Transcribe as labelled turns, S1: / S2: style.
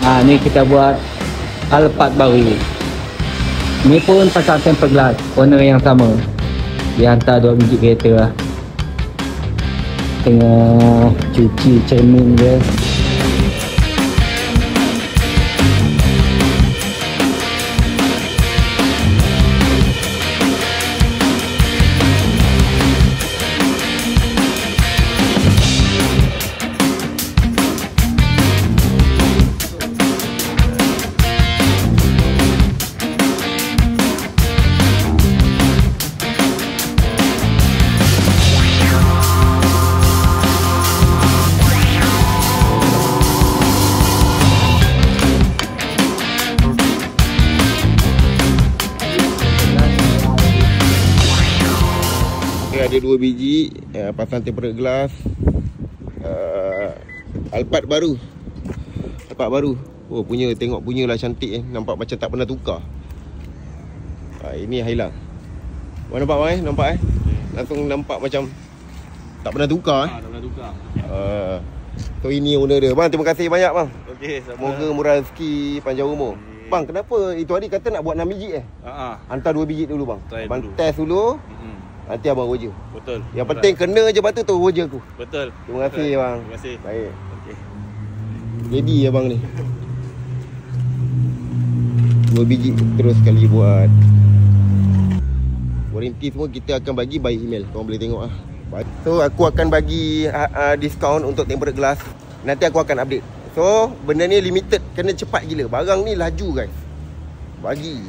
S1: Ni kita buat Alphard baru. Ni pun pasal tempered glass, owner yang sama. Dia hantar 2 biji kereta lah. Tengah cuci cermin dia.
S2: Ada 2 biji pasang tempered glass, Alphard baru. Oh tengok punya lah cantik nampak macam tak pernah tukar. Ini highlight. Mana nampak bang nampak langsung nampak macam tak pernah tukar
S3: tak pernah tukar.
S2: So ini owner dia. Bang, terima kasih banyak bang.
S3: Okey,
S2: semoga murah rezeki, panjang umur. Bang, kenapa itu hari kata nak buat 6 biji Hantar 2 biji dulu bang. Abang test dulu. Nanti abang roja.
S3: Betul.
S2: Yang penting kena je batu tu roja aku.
S3: Betul.
S2: Terima kasih bang.
S3: Terima kasih.
S2: Baik.
S3: Okey.
S2: Jadi abang ni 2 biji terus sekali buat. Warranty semua kita akan bagi by email. Korang boleh tengok lah. So aku akan bagi diskaun untuk tempered glass. Nanti aku akan update. So benda ni limited, kena cepat gila. Barang ni laju guys. Bagi